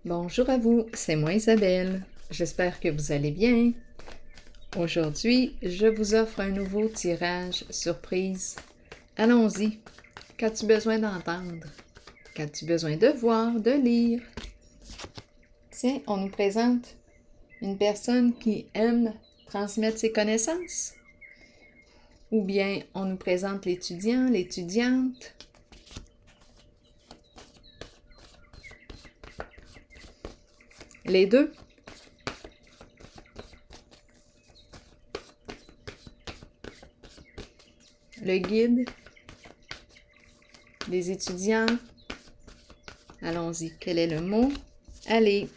Bonjour à vous, c'est moi Isabelle. J'espère que vous allez bien. Aujourd'hui, je vous offre un nouveau tirage surprise. Allons-y. Qu'as-tu besoin d'entendre? Qu'as-tu besoin de voir, de lire? Tiens, on nous présente une personne qui aime transmettre ses connaissances. Ou bien on nous présente l'étudiant, l'étudiante. Les deux. Le guide, les étudiants. Allons-y, quel est le mot? Allez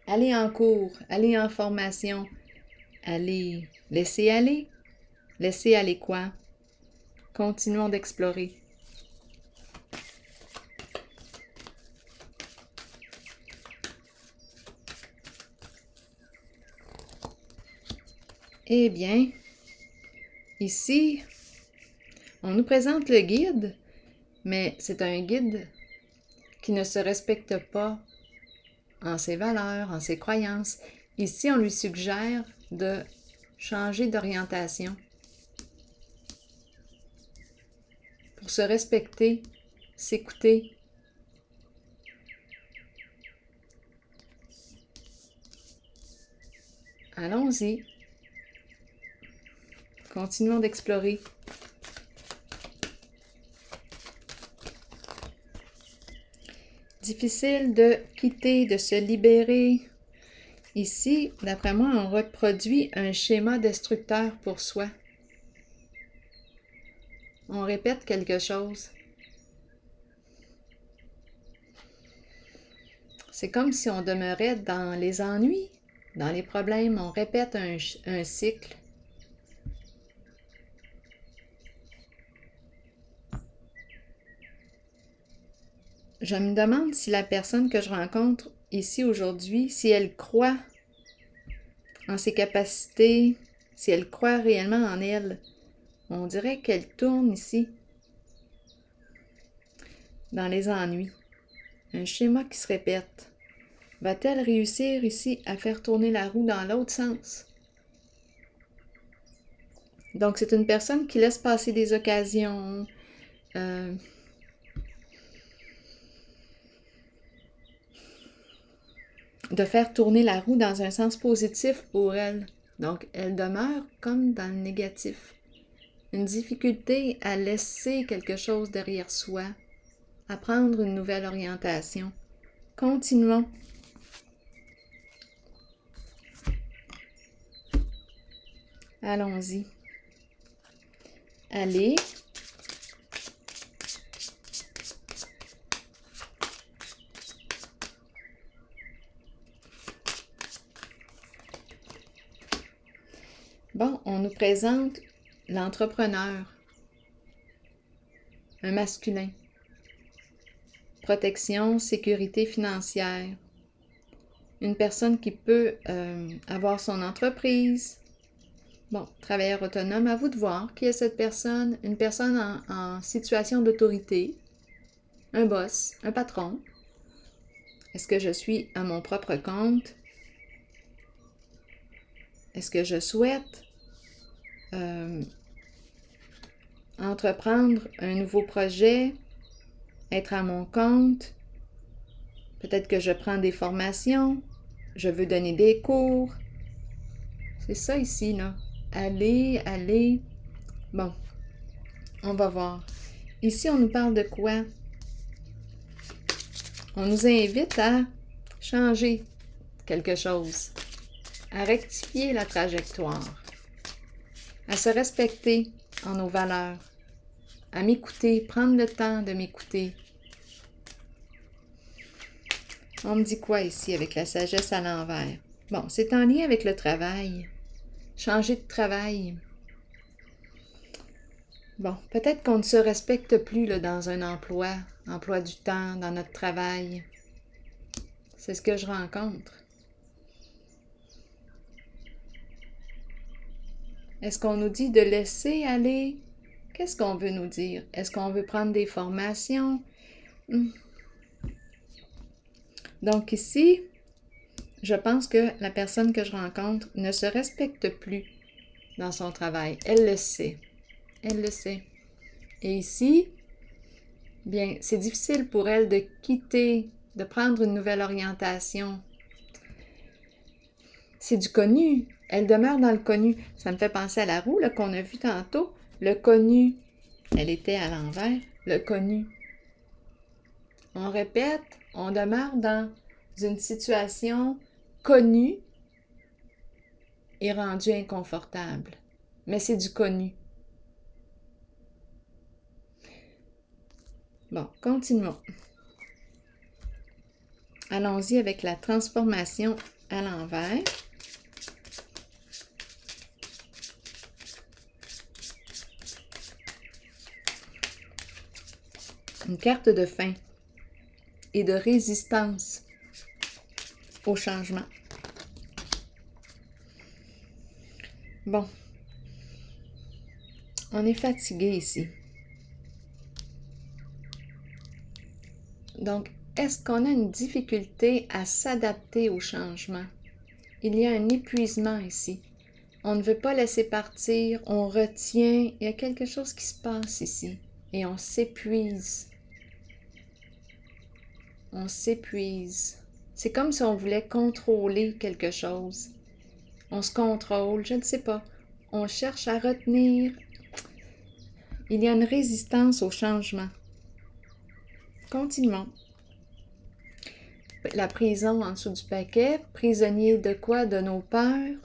en cours, allez en formation, allez, laissez aller. Laissez aller quoi? Continuons d'explorer. Eh bien, ici, on nous présente le guide, mais c'est un guide qui ne se respecte pas en ses valeurs, en ses croyances. Ici, on lui suggère de changer d'orientation pour se respecter, s'écouter. Allons-y. Continuons d'explorer. Difficile de quitter, de se libérer. Ici, d'après moi, on reproduit un schéma destructeur pour soi. On répète quelque chose. C'est comme si on demeurait dans les ennuis, dans les problèmes. On répète un cycle. Je me demande si la personne que je rencontre ici aujourd'hui, si elle croit en ses capacités, si elle croit réellement en elle. On dirait qu'elle tourne ici, dans les ennuis. Un schéma qui se répète. Va-t-elle réussir ici à faire tourner la roue dans l'autre sens? Donc, c'est une personne qui laisse passer des occasions, de faire tourner la roue dans un sens positif pour elle. Donc, elle demeure comme dans le négatif. Une difficulté à laisser quelque chose derrière soi, à prendre une nouvelle orientation. Continuons. Allons-y. Allez. Bon, on nous présente l'entrepreneur, un masculin. Protection, sécurité financière. Une personne qui peut avoir son entreprise. Bon, travailleur autonome, à vous de voir qui est cette personne. Une personne en situation d'autorité. Un boss, un patron. Est-ce que je suis à mon propre compte? Est-ce que je souhaite entreprendre un nouveau projet, être à mon compte? Peut-être que je prends des formations, je veux donner des cours. C'est ça ici, là. Allez. Bon, on va voir. Ici, on nous parle de quoi? On nous invite à changer quelque chose, à rectifier la trajectoire, à se respecter en nos valeurs, à m'écouter, prendre le temps de m'écouter. On me dit quoi ici avec la sagesse à l'envers? Bon, c'est en lien avec le travail. Changer de travail. Bon, peut-être qu'on ne se respecte plus là, dans un emploi du temps, dans notre travail. C'est ce que je rencontre. Est-ce qu'on nous dit de laisser aller? Qu'est-ce qu'on veut nous dire? Est-ce qu'on veut prendre des formations? Donc ici, je pense que la personne que je rencontre ne se respecte plus dans son travail. Elle le sait. Elle le sait. Et ici, bien, c'est difficile pour elle de quitter, de prendre une nouvelle orientation. C'est du connu. Elle demeure dans le connu. Ça me fait penser à la roue qu'on a vue tantôt. Le connu, elle était à l'envers. Le connu. On répète, on demeure dans une situation connue et rendue inconfortable. Mais c'est du connu. Bon, continuons. Allons-y avec la transformation à l'envers. Une carte de fin et de résistance au changement. Bon, on est fatigué ici. Donc, est-ce qu'on a une difficulté à s'adapter au changement? Il y a un épuisement ici. On ne veut pas laisser partir, on retient. Il y a quelque chose qui se passe ici et on s'épuise. On s'épuise. C'est comme si on voulait contrôler quelque chose. On se contrôle, je ne sais pas. On cherche à retenir. Il y a une résistance au changement. Continuons. La prison en dessous du paquet. Prisonnier de quoi? De nos peurs.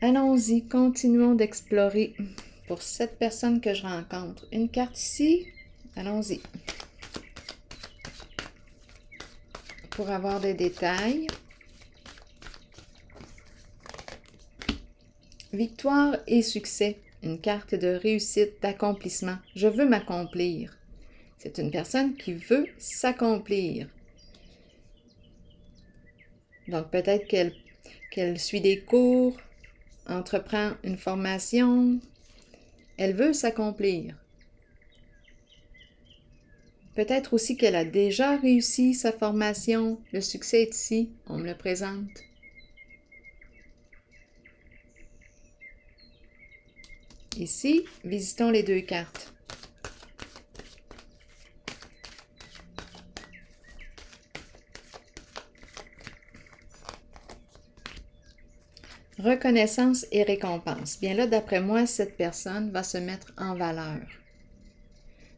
Allons-y, continuons d'explorer pour cette personne que je rencontre. Une carte ici. Allons-y. Pour avoir des détails. Victoire et succès. Une carte de réussite, d'accomplissement. Je veux m'accomplir. C'est une personne qui veut s'accomplir. Donc peut-être qu'elle suit des cours, entreprend une formation. Elle veut s'accomplir. Peut-être aussi qu'elle a déjà réussi sa formation. Le succès est ici. On me le présente. Ici, visitons les deux cartes. Reconnaissance et récompense. Bien là, d'après moi, cette personne va se mettre en valeur.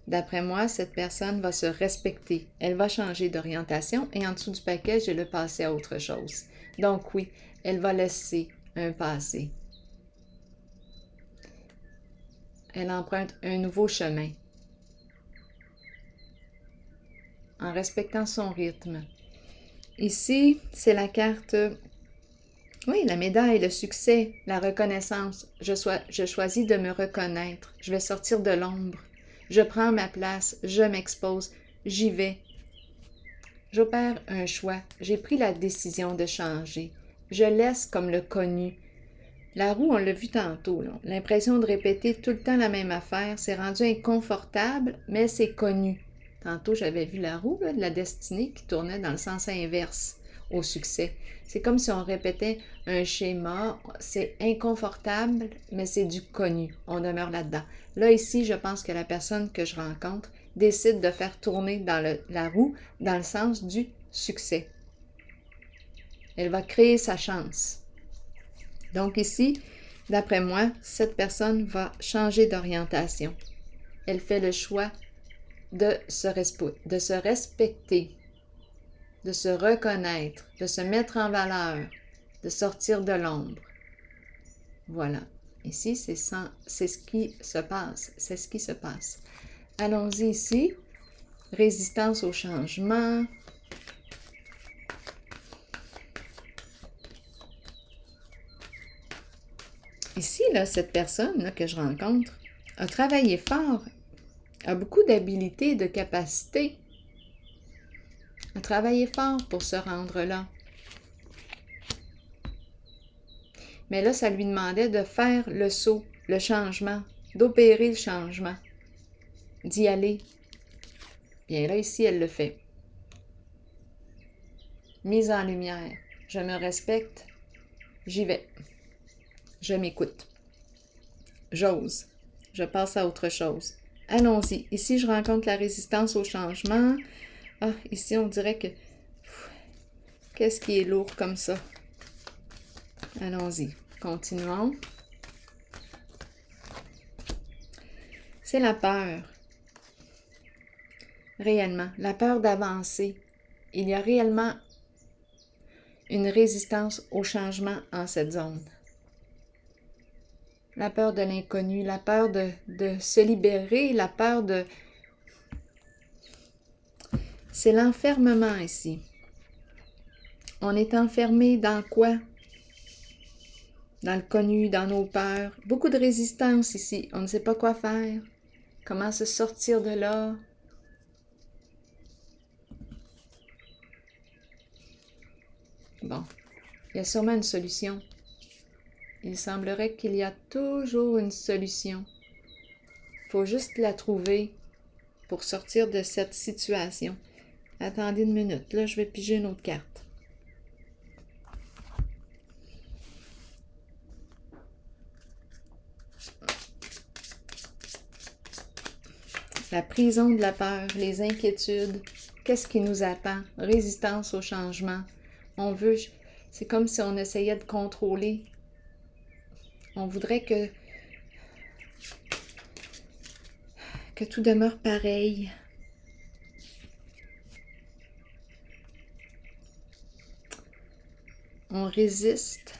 D'après moi, cette personne va se respecter. Elle va changer d'orientation et en dessous du paquet, j'ai le passé à autre chose. Donc oui, elle va laisser un passé. Elle emprunte un nouveau chemin en respectant son rythme. Ici, c'est la carte, oui, la médaille, le succès, la reconnaissance. Je choisis de me reconnaître. Je vais sortir de l'ombre. Je prends ma place, je m'expose, j'y vais. J'opère un choix. J'ai pris la décision de changer. Je laisse comme le connu. La roue, on l'a vu tantôt, l'impression de répéter tout le temps la même affaire, c'est rendu inconfortable, mais c'est connu. Tantôt, j'avais vu la roue de la destinée qui tournait dans le sens inverse au succès. C'est comme si on répétait un schéma, c'est inconfortable, mais c'est du connu. On demeure là-dedans. Là, ici, je pense que la personne que je rencontre décide de faire tourner la roue dans le sens du succès. Elle va créer sa chance. Donc ici, d'après moi, cette personne va changer d'orientation. Elle fait le choix de se respecter, de se reconnaître, de se mettre en valeur, de sortir de l'ombre. Voilà. Ici, c'est ce qui se passe. C'est ce qui se passe. Allons-y ici. Résistance au changement. Ici, là, cette personne là, que je rencontre a travaillé fort, a beaucoup d'habilité et de capacité, a travaillé fort pour se rendre là. Mais là, ça lui demandait de faire le saut, le changement, d'opérer le changement. d'y aller. Bien là, ici, elle le fait. Mise en lumière. Je me respecte. J'y vais. Je m'écoute. J'ose. Je passe à autre chose. Allons-y. Ici, je rencontre la résistance au changement. Ah, ici, on dirait que... Qu'est-ce qui est lourd comme ça? Allons-y. Continuons. C'est la peur. Réellement. La peur d'avancer. Il y a réellement une résistance au changement en cette zone. La peur de l'inconnu, la peur de se libérer, la peur de... C'est l'enfermement ici. On est enfermé dans quoi? Dans le connu, dans nos peurs. Beaucoup de résistance ici. On ne sait pas quoi faire. Comment se sortir de là? Bon, il y a sûrement une solution. Il semblerait qu'il y a toujours une solution. Il faut juste la trouver pour sortir de cette situation. Attendez une minute, là, je vais piger une autre carte. La prison de la peur, les inquiétudes, qu'est-ce qui nous attend? Résistance au changement. On veut, c'est comme si on essayait de contrôler. On voudrait que tout demeure pareil. On résiste.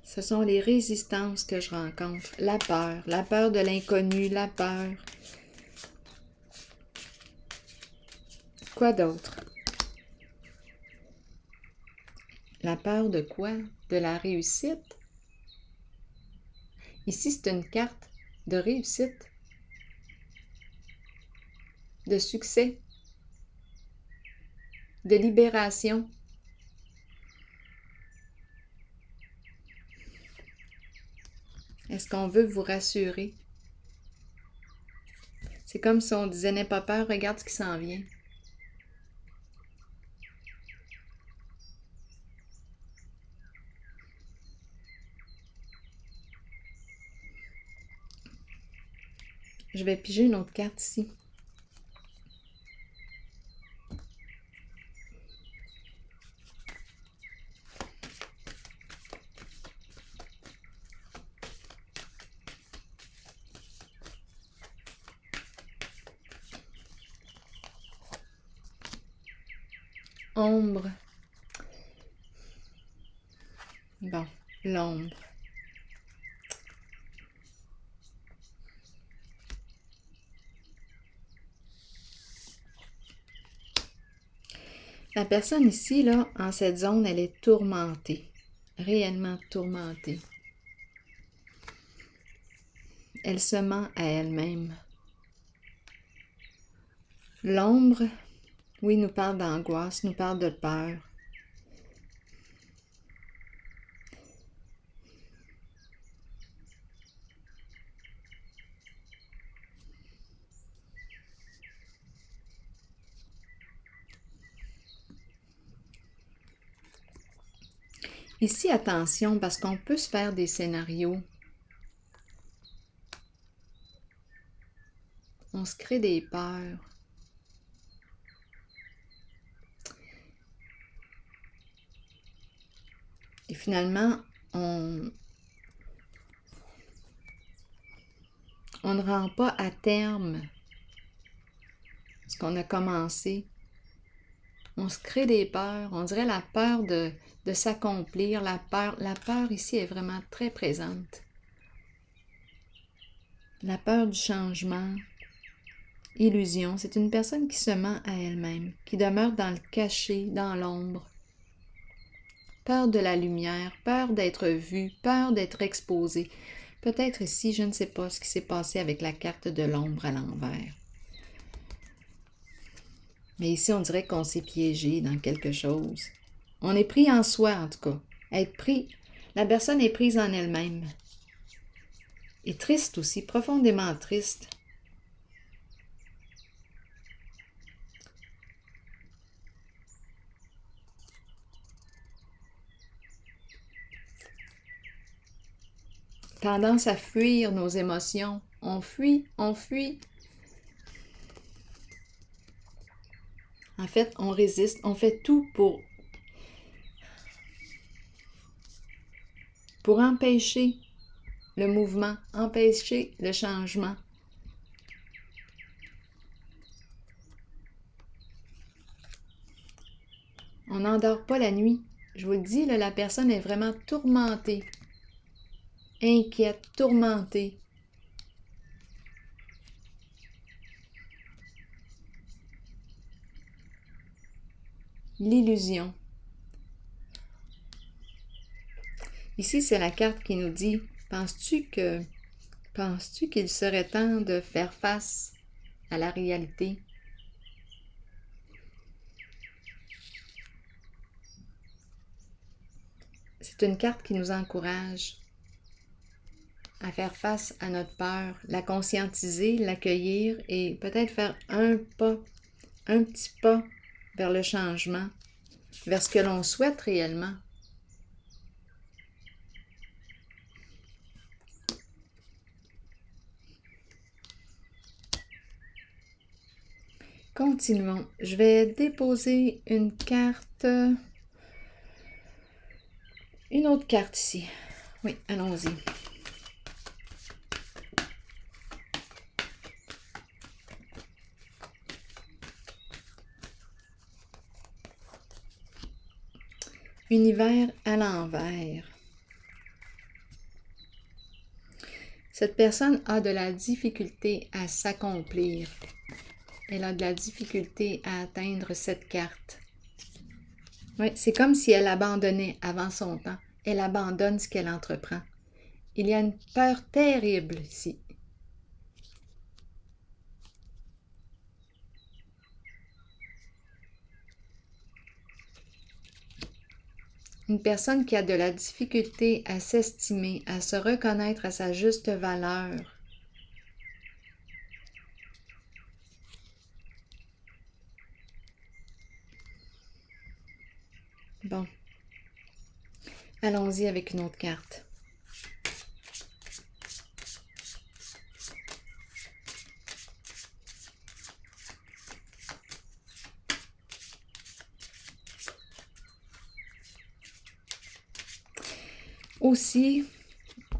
Ce sont les résistances que je rencontre. La peur de l'inconnu, la peur. Quoi d'autre? La peur de quoi? De la réussite? Ici, c'est une carte de réussite, de succès, de libération. Est-ce qu'on veut vous rassurer? C'est comme si on disait « N'aie pas peur, regarde ce qui s'en vient ». Je vais piger une autre carte ici. Ombre. Bon, l'ombre. La personne ici, là, en cette zone, elle est tourmentée. Réellement tourmentée. Elle se ment à elle-même. L'ombre, oui, nous parle d'angoisse, nous parle de peur. Ici, attention, parce qu'on peut se faire des scénarios. On se crée des peurs. Et finalement, on ne rend pas à terme ce qu'on a commencé. On se crée des peurs. On dirait la peur de s'accomplir. La peur ici est vraiment très présente. La peur du changement. Illusion. C'est une personne qui se ment à elle-même, qui demeure dans le caché, dans l'ombre. Peur de la lumière, peur d'être vue, peur d'être exposée. Peut-être ici, je ne sais pas ce qui s'est passé avec la carte de l'ombre à l'envers. Mais ici, on dirait qu'on s'est piégé dans quelque chose. On est pris en soi, en tout cas. Être pris, la personne est prise en elle-même. Et triste aussi, profondément triste. tendance à fuir nos émotions. On fuit, on fuit. En fait, on résiste, on fait tout pour empêcher le mouvement, empêcher le changement. On n'endort pas la nuit. Je vous le dis, là, la personne est vraiment tourmentée, inquiète, tourmentée. L'illusion. Ici, c'est la carte qui nous dit, penses-tu qu'il serait temps de faire face à la réalité? C'est une carte qui nous encourage à faire face à notre peur, la conscientiser, l'accueillir et peut-être faire un petit pas vers le changement, vers ce que l'on souhaite réellement. Continuons. Je vais déposer une autre carte ici. Oui, allons-y. Univers à l'envers. Cette personne a de la difficulté à s'accomplir. Elle a de la difficulté à atteindre cette carte. Oui, c'est comme si elle abandonnait avant son temps. Elle abandonne ce qu'elle entreprend. Il y a une peur terrible ici. Une personne qui a de la difficulté à s'estimer, à se reconnaître à sa juste valeur. Bon. Allons-y avec une autre carte. Aussi,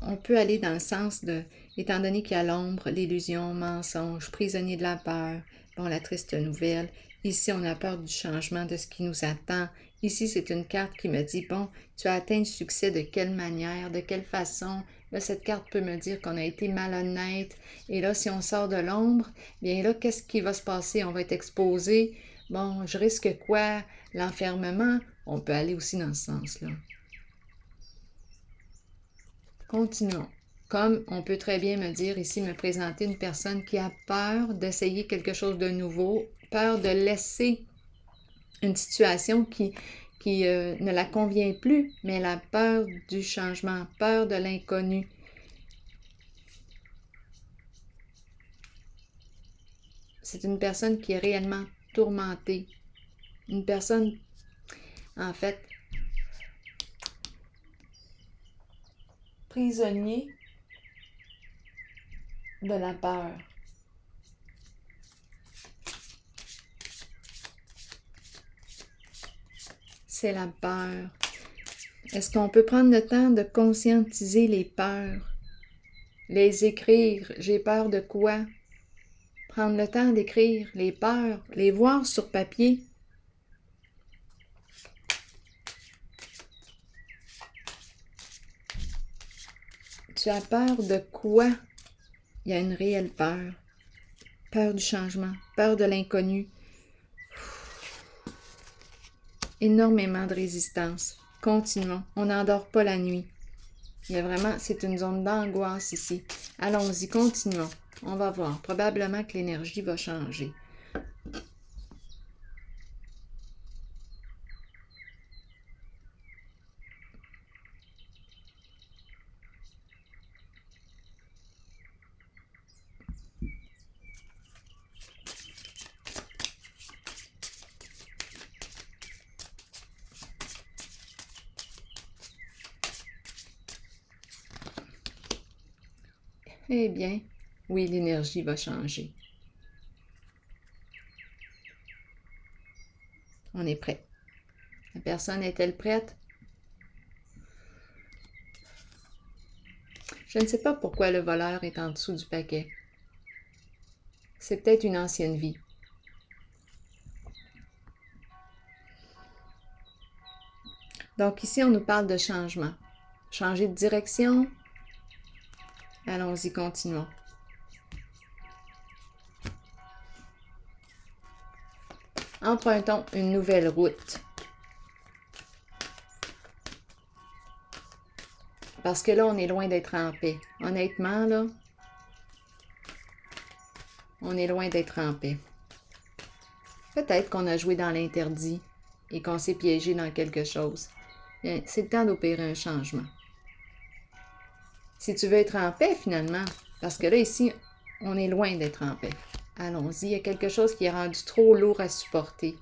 on peut aller dans le sens de, étant donné qu'il y a l'ombre, l'illusion, mensonge, prisonnier de la peur, bon, la triste nouvelle. Ici, on a peur du changement, de ce qui nous attend. Ici, c'est une carte qui me dit, bon, tu as atteint le succès de quelle manière, de quelle façon. Là, cette carte peut me dire qu'on a été malhonnête. Et là, si on sort de l'ombre, bien là, qu'est-ce qui va se passer? On va être exposé. Bon, je risque quoi? L'enfermement? On peut aller aussi dans ce sens-là. Continuons. Comme on peut très bien me dire ici, me présenter une personne qui a peur d'essayer quelque chose de nouveau, peur de laisser une situation qui ne la convient plus, mais la peur du changement, peur de l'inconnu. C'est une personne qui est réellement tourmentée. Une personne, en fait, prisonnier de la peur. C'est la peur. Est-ce qu'on peut prendre le temps de conscientiser les peurs? Les écrire. J'ai peur de quoi? Prendre le temps d'écrire les peurs, les voir sur papier. Tu as peur de quoi? Il y a une réelle peur. Peur du changement, peur de l'inconnu. Énormément de résistance. Continuons. On n'endort pas la nuit. Il y a vraiment, c'est une zone d'angoisse ici. Allons-y, continuons. On va voir. Probablement que l'énergie va changer. Eh bien, oui, l'énergie va changer. On est prêt. La personne est-elle prête? Je ne sais pas pourquoi le voleur est en dessous du paquet. C'est peut-être une ancienne vie. Donc ici, on nous parle de changement. Changer de direction. Allons-y, continuons. Empruntons une nouvelle route. Parce que là, on est loin d'être en paix. Honnêtement, là, on est loin d'être en paix. Peut-être qu'on a joué dans l'interdit et qu'on s'est piégé dans quelque chose. Bien, c'est le temps d'opérer un changement. Si tu veux être en paix, finalement, parce que là, ici, on est loin d'être en paix. Allons-y, il y a quelque chose qui est rendu trop lourd à supporter.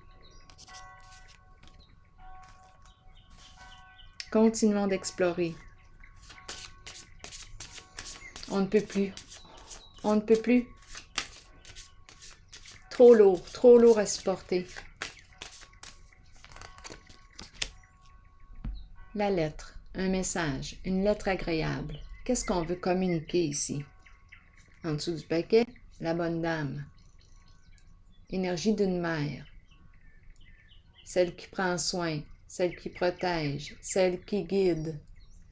Continuons d'explorer. On ne peut plus. On ne peut plus. Trop lourd à supporter. La lettre, un message, une lettre agréable. Qu'est-ce qu'on veut communiquer ici? En dessous du paquet, la bonne dame. Énergie d'une mère. Celle qui prend soin, celle qui protège, celle qui guide.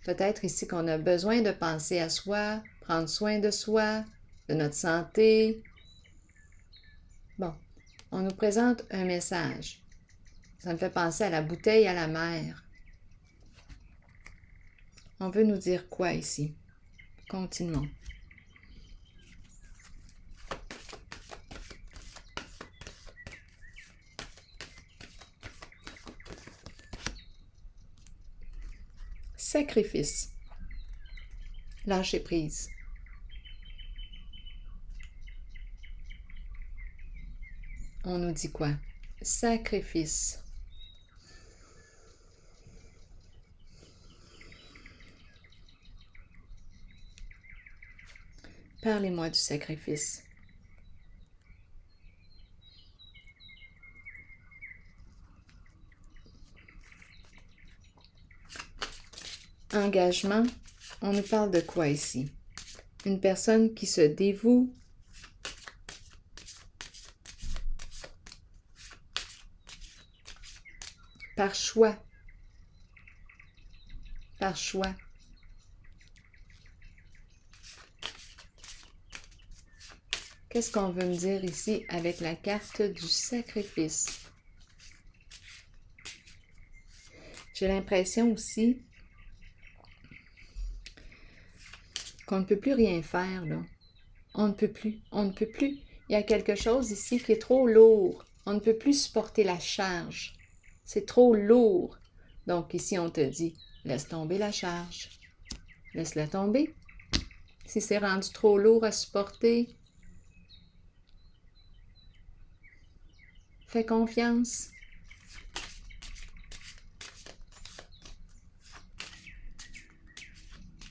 Peut-être ici qu'on a besoin de penser à soi, prendre soin de soi, de notre santé. Bon, on nous présente un message. Ça me fait penser à la bouteille à la mer. On veut nous dire quoi ici? Continuons. Sacrifice. Lâcher prise. On nous dit quoi? Sacrifice. Parlez-moi du sacrifice. Engagement. On nous parle de quoi ici? Une personne qui se dévoue. Par choix. Par choix. Qu'est-ce qu'on veut me dire ici avec la carte du sacrifice? J'ai l'impression aussi qu'on ne peut plus rien faire, là. On ne peut plus, on ne peut plus. Il y a quelque chose ici qui est trop lourd. On ne peut plus supporter la charge. C'est trop lourd. Donc ici, on te dit, laisse tomber la charge. Laisse-la tomber. Si c'est rendu trop lourd à supporter, fais confiance.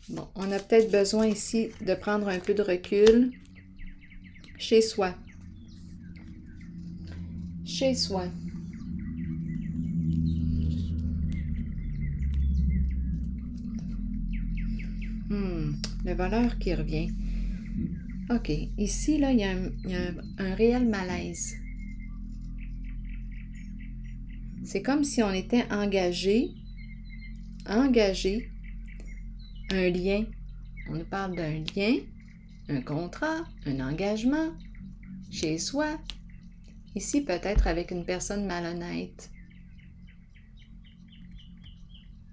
Bon, on a peut-être besoin ici de prendre un peu de recul chez soi. Chez soi. Le voleur qui revient. OK, ici, là, il y a un réel malaise. C'est comme si on était engagé, un lien. On nous parle d'un lien, un contrat, un engagement, chez soi. Ici, peut-être avec une personne malhonnête.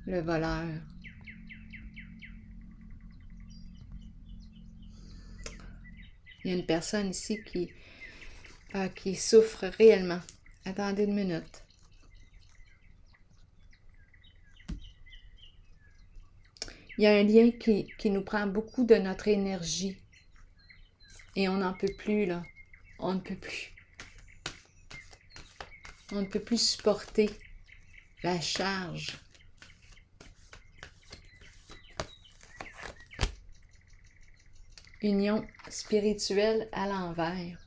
Le voleur. Il y a une personne ici qui souffre réellement. Attendez une minute. Il y a un lien qui nous prend beaucoup de notre énergie. Et on n'en peut plus, là. On ne peut plus. On ne peut plus supporter la charge. union spirituelle à l'envers.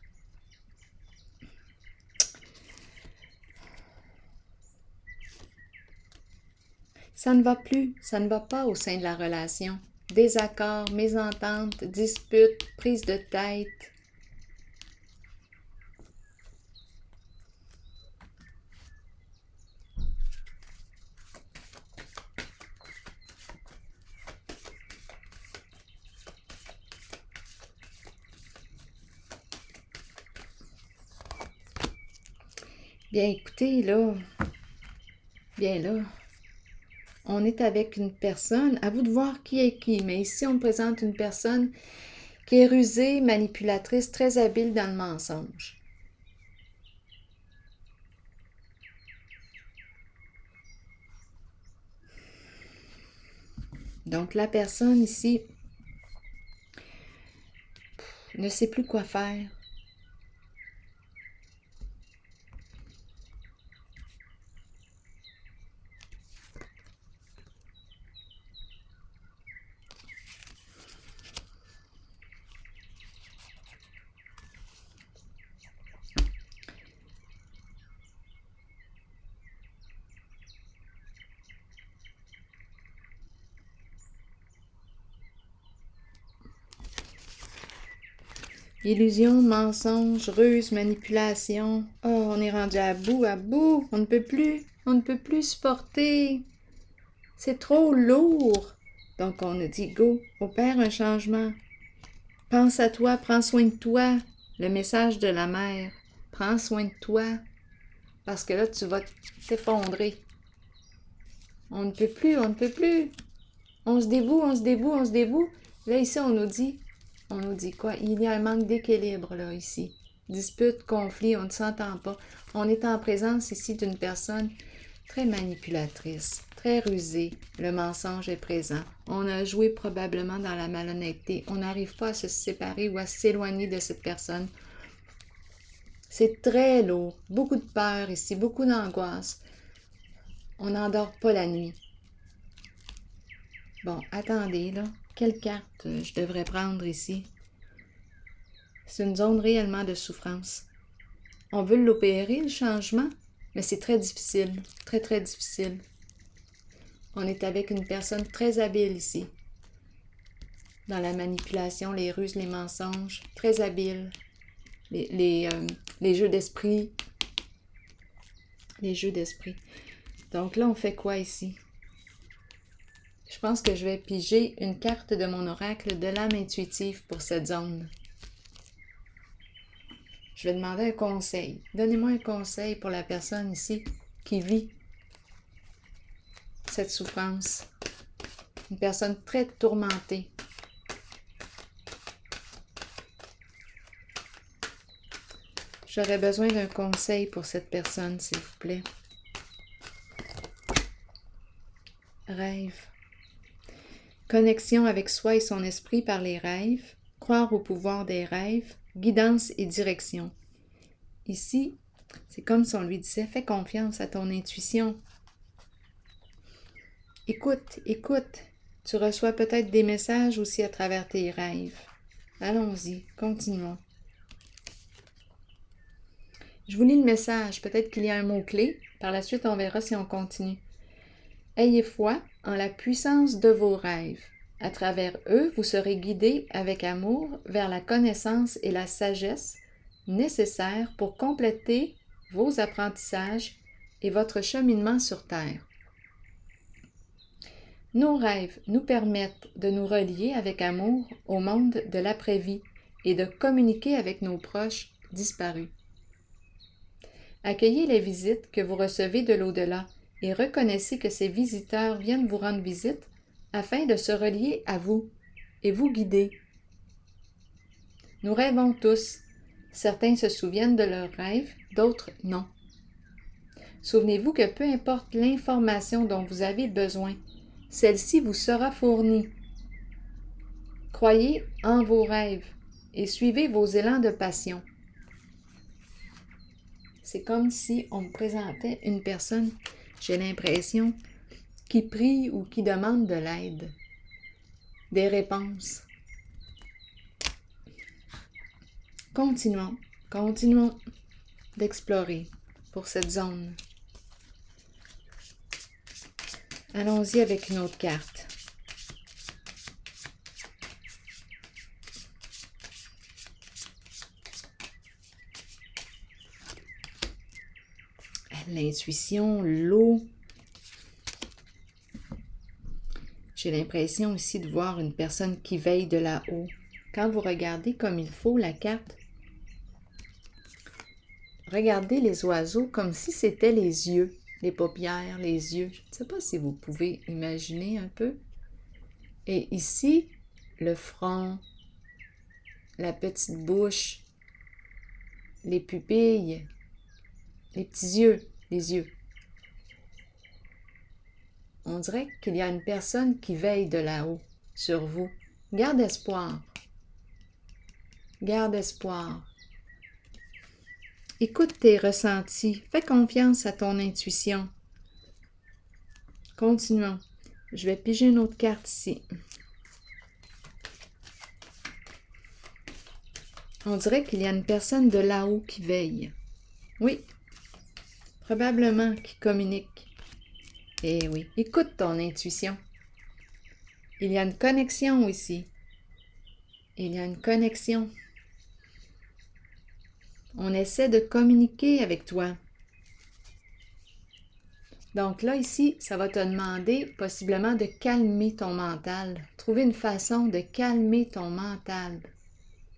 Ça ne va plus, ça ne va pas au sein de la relation. Désaccords, mésententes, disputes, prise de tête. Bien, écoutez, là, on est avec une personne, à vous de voir qui est qui, mais ici, on présente une personne qui est rusée, manipulatrice, très habile dans le mensonge. Donc, la personne ici ne sait plus quoi faire. Illusion, mensonge, ruse, manipulation. Oh, on est rendu à bout. On ne peut plus supporter. C'est trop lourd. Donc, on a dit, go, opère un changement. Pense à toi, prends soin de toi. Le message de la mère. Prends soin de toi. Parce que là, tu vas t'effondrer. On ne peut plus. On se dévoue. Là, ici, on nous dit quoi? Il y a un manque d'équilibre, là, ici. Dispute, conflit, on ne s'entend pas. On est en présence ici d'une personne très manipulatrice, très rusée. Le mensonge est présent. On a joué probablement dans la malhonnêteté. On n'arrive pas à se séparer ou à s'éloigner de cette personne. C'est très lourd. Beaucoup de peur ici, beaucoup d'angoisse. On n'endort pas la nuit. Bon, attendez, là. Quelle carte je devrais prendre ici? C'est une zone réellement de souffrance. On veut l'opérer, le changement, mais c'est très difficile, très difficile. On est avec une personne très habile ici, dans la manipulation, les ruses, les mensonges, très habile, les jeux d'esprit. Les jeux d'esprit. Donc là, on fait quoi ici? Je pense que je vais piger une carte de mon oracle de l'âme intuitive pour cette zone. Je vais demander un conseil. Donnez-moi un conseil pour la personne ici qui vit cette souffrance. Une personne très tourmentée. J'aurais besoin d'un conseil pour cette personne, s'il vous plaît. Rêve. Connexion avec soi et son esprit par les rêves. Croire au pouvoir des rêves. Guidance et direction. Ici, c'est comme si on lui disait, fais confiance à ton intuition. Écoute. Tu reçois peut-être des messages aussi à travers tes rêves. Allons-y, continuons. Je vous lis le message, peut-être qu'il y a un mot-clé. Par la suite, on verra si on continue. Ayez foi en la puissance de vos rêves. À travers eux, vous serez guidés avec amour vers la connaissance et la sagesse nécessaires pour compléter vos apprentissages et votre cheminement sur Terre. Nos rêves nous permettent de nous relier avec amour au monde de l'après-vie et de communiquer avec nos proches disparus. Accueillez les visites que vous recevez de l'au-delà et reconnaissez que ces visiteurs viennent vous rendre visite afin de se relier à vous et vous guider. Nous rêvons tous. Certains se souviennent de leurs rêves, d'autres non. Souvenez-vous que peu importe l'information dont vous avez besoin, celle-ci vous sera fournie. Croyez en vos rêves et suivez vos élans de passion. C'est comme si on me présentait une personne, j'ai l'impression, qui prie ou qui demande de l'aide, des réponses. Continuons d'explorer pour cette zone. Allons-y avec une autre carte. L'intuition, l'eau. J'ai l'impression ici de voir une personne qui veille de là-haut. Quand vous regardez comme il faut la carte, regardez les oiseaux comme si c'était les yeux, les paupières, les yeux. Je ne sais pas si vous pouvez imaginer un peu. Et ici, le front, la petite bouche, les pupilles, les petits yeux, les yeux. On dirait qu'il y a une personne qui veille de là-haut sur vous. Garde espoir. Garde espoir. Écoute tes ressentis. Fais confiance à ton intuition. Continuons. Je vais piger une autre carte ici. On dirait qu'il y a une personne de là-haut qui veille. Oui, probablement qui communique. Eh oui, écoute ton intuition. Il y a une connexion ici. Il y a une connexion. On essaie de communiquer avec toi. Donc là, ici, ça va te demander possiblement de calmer ton mental. Trouver une façon de calmer ton mental.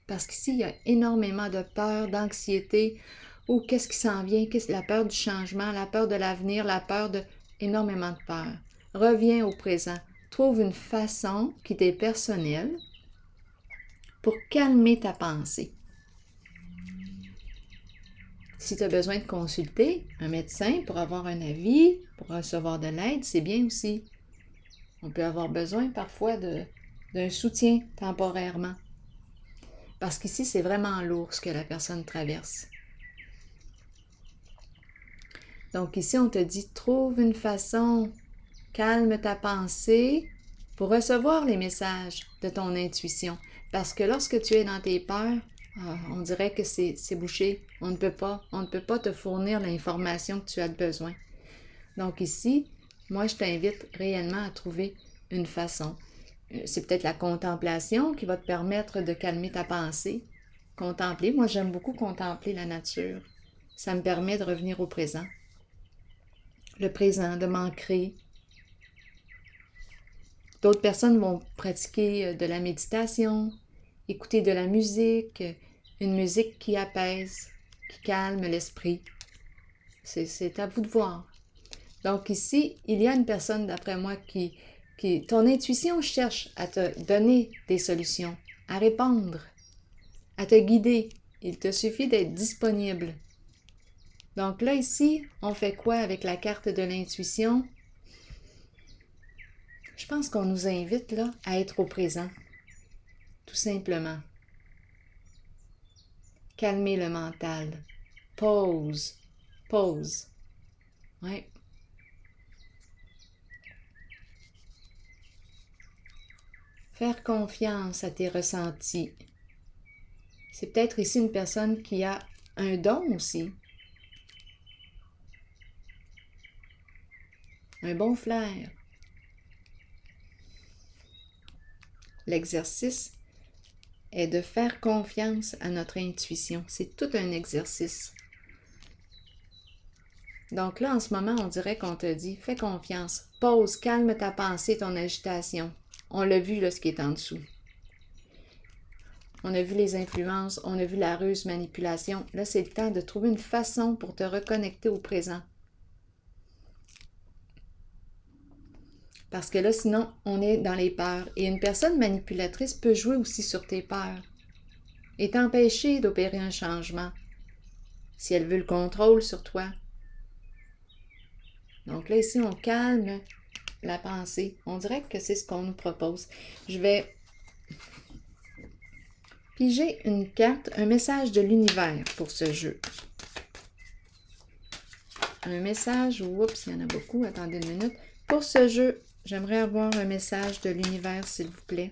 Parce qu'ici, il y a énormément de peur, d'anxiété. Ou qu'est-ce qui s'en vient? La peur du changement, la peur de l'avenir, la peur de... énormément de peur. Reviens au présent. Trouve une façon qui t'est personnelle pour calmer ta pensée. Si tu as besoin de consulter un médecin pour avoir un avis, pour recevoir de l'aide, c'est bien aussi. On peut avoir besoin parfois d'un soutien temporairement. Parce qu'ici, c'est vraiment lourd ce que la personne traverse. Donc ici, on te dit, trouve une façon, calme ta pensée pour recevoir les messages de ton intuition. Parce que lorsque tu es dans tes peurs, on dirait que c'est bouché. On ne peut pas te fournir l'information que tu as besoin. Donc ici, moi, je t'invite réellement à trouver une façon. C'est peut-être la contemplation qui va te permettre de calmer ta pensée. Contempler, moi, j'aime beaucoup contempler la nature. Ça me permet de revenir au présent. Le présent, de m'ancrer. D'autres personnes vont pratiquer de la méditation, écouter de la musique, une musique qui apaise, qui calme l'esprit. C'est à vous de voir. Donc ici, il y a une personne, d'après moi, qui... Ton intuition cherche à te donner des solutions, à répondre, à te guider. Il te suffit d'être disponible. Donc là, ici, on fait quoi avec la carte de l'intuition? Je pense qu'on nous invite là à être au présent, tout simplement. Calmer le mental. Pause. Pause. Ouais. Faire confiance à tes ressentis. C'est peut-être ici une personne qui a un don aussi. Un bon flair. L'exercice est de faire confiance à notre intuition. C'est tout un exercice. Donc là, en ce moment, on dirait qu'on te dit, fais confiance, pause, calme ta pensée, ton agitation. On l'a vu, là, ce qui est en dessous. On a vu les influences, on a vu la ruse, manipulation. Là, c'est le temps de trouver une façon pour te reconnecter au présent. Parce que là, sinon, on est dans les peurs. Et une personne manipulatrice peut jouer aussi sur tes peurs et t'empêcher d'opérer un changement si elle veut le contrôle sur toi. Donc là, ici, on calme la pensée. On dirait que c'est ce qu'on nous propose. Je vais piger une carte, un message de l'univers pour ce jeu. Un message, oups, il y en a beaucoup, attendez une minute. Pour ce jeu, j'aimerais avoir un message de l'univers, s'il vous plaît.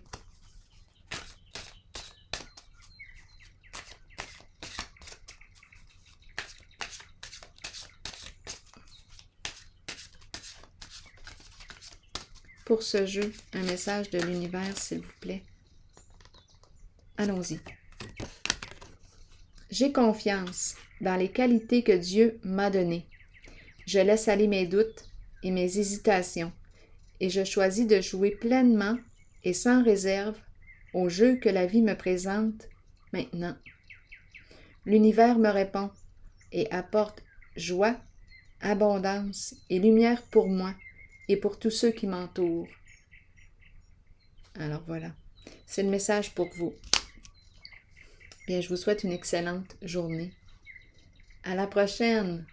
pour ce jeu un message de l'univers, s'il vous plaît? Allons-y. J'ai confiance dans les qualités que Dieu m'a données. Je laisse aller mes doutes et mes hésitations et je choisis de jouer pleinement et sans réserve au jeu que la vie me présente maintenant. L'univers me répond et apporte joie, abondance et lumière pour moi et pour tous ceux qui m'entourent. Alors voilà, c'est le message pour vous. Bien, je vous souhaite une excellente journée. À la prochaine!